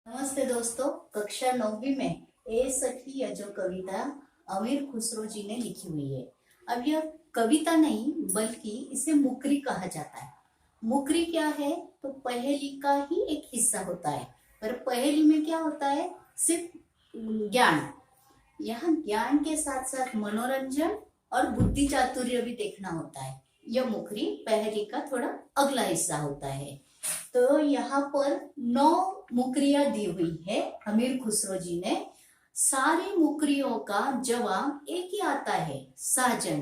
नमस्ते दोस्तों। कक्षा 9वीं में ए सखी यह जो कविता अमीर खुसरो जी ने लिखी हुई है। अब यह कविता नहीं बल्कि इसे मुकरी कहा जाता है। मुकरी क्या है? तो पहेली का ही एक हिस्सा होता है। पर पहेली में क्या होता है? सिर्फ ज्ञान। यहाँ ज्ञान के साथ साथ मनोरंजन और बुद्धि चातुर्य भी देखना होता है। यह मुकरी पहेली का थोड़ा अगला हिस्सा होता है। तो यहाँ पर 9 मुकरियां दी हुई है अमीर खुसरो जी ने। सारी मुकरियों का जवाब एक ही आता है, साजन।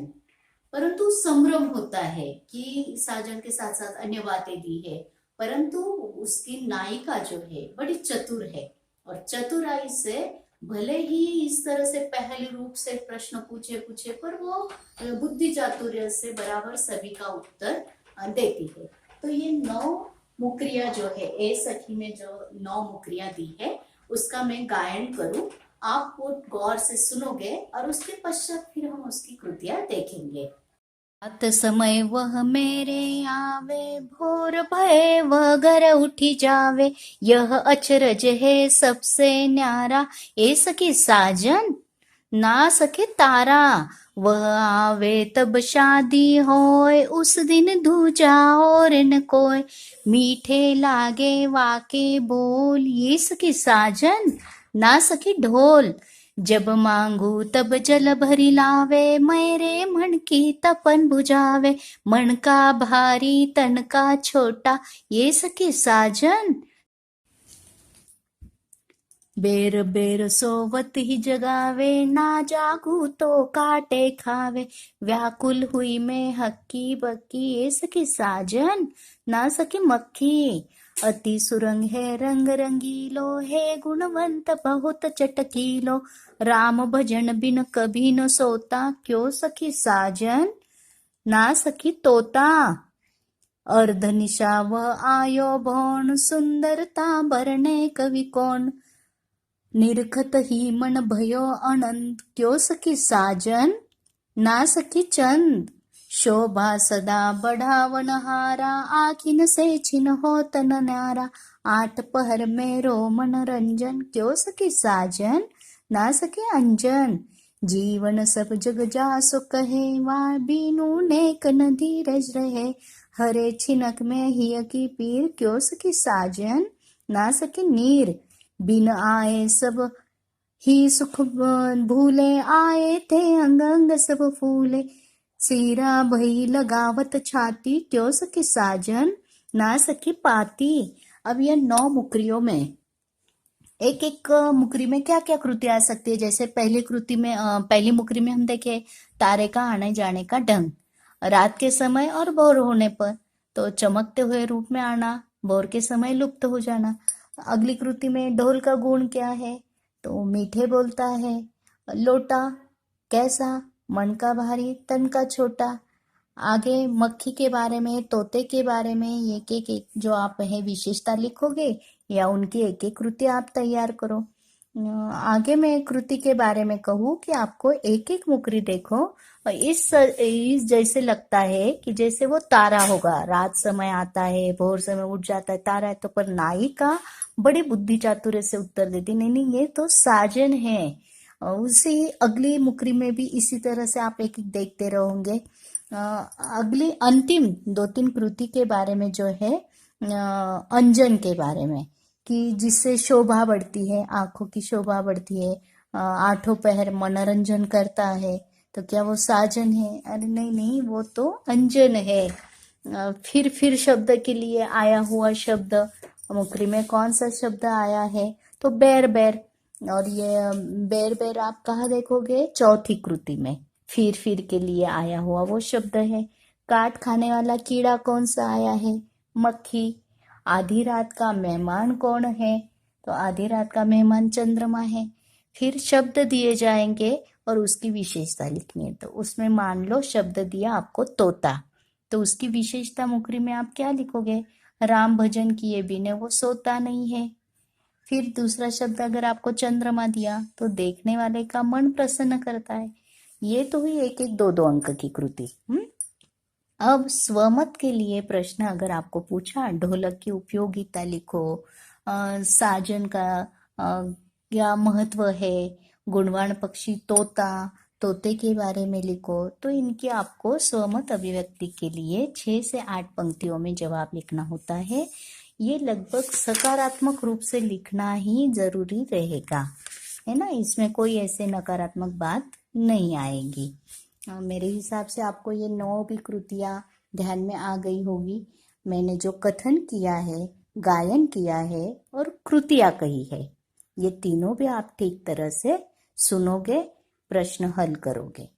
परंतु संभ्रम होता है कि साजन के साथ साथ अन्य बातें दी है। परंतु उसकी नायिका जो है बड़ी चतुर है और चतुराई से भले ही इस तरह से पहले रूप से प्रश्न पूछे पूछे पर वो बुद्धि चातुर्य से बराबर सभी का उत्तर देती है। तो ये 9 मुकरिया जो है ए सखी में जो 9 मुकरिया दी है उसका मैं गायन करूं। आप वो गौर से सुनोगे और उसके पश्चात फिर हम उसकी कृतियां देखेंगे। रात समय वह मेरे आवे, भोर भये वह घर उठी जावे, यह अचरज है सबसे न्यारा, ए सखी साजन ना सके तारा। वह आवे तब शादी होए, उस दिन दूजा और न कोय, मीठे लागे वाके बोल, ये सखी साजन ना सके ढोल। जब मांगू तब जल भरी लावे, मेरे मन की तपन बुझावे, मन का भारी तन का छोटा, ये सखी साजन। बेर बेर सोवत ही जगावे, ना जागू तो काटे खावे, व्याकुल हुई मैं हक्की बक्की, ये सखी साजन ना सकी मक्खी। अति सुरंग है रंग रंगीलो, है गुणवंत बहुत चटकीलो, राम भजन बिन कभी न सोता, क्यों सखी साजन ना सखी तोता। अर्धनिशा वह आयो भोण, सुंदरता बरने कवि कौन, निरखत ही मन भयो अनंत, क्यों सखी साजन ना सखी चंद। शोभा सदा बढ़ावन हारा, आखिन से छिन हो तन न्यारा, आठ पहर में रो मनोरंजन, क्यों सखी साजन ना सखी अंजन। जीवन सब जग जासो कहे, वाह बीनू नेक न धीरज रहे, हरे छिनक में हिय की पीर, क्यों सखी साजन ना सखी नीर। बिन आए सब ही सुख भूले, आए थे अंग अंग सब फूले, सीरा भई लगावत छाती, क्यों सखी साजन ना सखी पाती। अब यह 9 मुकरियों में एक एक मुकरी में क्या क्या कृति आ सकती है। जैसे पहली कृति में पहली मुकरी में हम देखे तारे का आने जाने का ढंग, रात के समय और भोर होने पर तो चमकते हुए रूप में आना, भोर के समय लुप्त हो जाना। अगली कृति में ढोल का गुण क्या है? तो मीठे बोलता है, लोटा कैसा, मन का भारी तन का छोटा। आगे मक्खी के बारे में, तोते के बारे में एक एक जो आप है विशेषता लिखोगे या उनकी एक एक कृति आप तैयार करो। आगे मैं कृति के बारे में कहूँ कि आपको एक एक मुकरी देखो, इस जैसे लगता है कि जैसे वो तारा होगा, रात समय आता है, भोर समय उठ जाता है, तारा है। तो पर नायिका बड़ी बुद्धि चातुर्य से उत्तर देती, नहीं नहीं ये तो साजन है। उसी अगली मुकरी में भी इसी तरह से आप एक एक देखते रहोगे। अगली अंतिम 2-3 कृति के बारे में जो है अंजन के बारे में, कि जिससे शोभा बढ़ती है, आंखों की शोभा बढ़ती है, आठों पहर मनोरंजन करता है, तो क्या वो साजन है? अरे नहीं नहीं, वो तो अंजन है। फिर शब्द के लिए आया हुआ शब्द मुकरी में कौन सा शब्द आया है? तो बैर बैर। और ये बैर बैर आप कहाँ देखोगे? चौथी कृति में फिर के लिए आया हुआ वो शब्द है। काट खाने वाला कीड़ा कौन सा आया है? मक्खी। आधी रात का मेहमान कौन है? तो आधी रात का मेहमान चंद्रमा है। फिर शब्द दिए जाएंगे और उसकी विशेषता लिखनी है। तो उसमें मान लो शब्द दिया आपको तोता, तो उसकी विशेषता मुकरी में आप क्या लिखोगे? राम भजन किए बिना वो सोता नहीं है। फिर दूसरा शब्द अगर आपको चंद्रमा दिया तो देखने वाले का मन प्रसन्न करता है। ये तो हुई एक एक दो दो अंक की कृति। अब स्वमत के लिए प्रश्न अगर आपको पूछा, ढोलक की उपयोगिता लिखो, साजन का क्या महत्व है, गुणवान पक्षी तोता, तोते के बारे में लिखो। तो इनकी आपको स्वमत अभिव्यक्ति के लिए 6 से 8 पंक्तियों में जवाब लिखना होता है। ये लगभग सकारात्मक रूप से लिखना ही जरूरी रहेगा, है ना। इसमें कोई ऐसे नकारात्मक बात नहीं आएगी। मेरे हिसाब से आपको ये 9 भी कृतियां ध्यान में आ गई होगी। मैंने जो कथन किया है, गायन किया है और कृतियां कही है, ये तीनों भी आप ठीक तरह से सुनोगे, प्रश्न हल करोगे।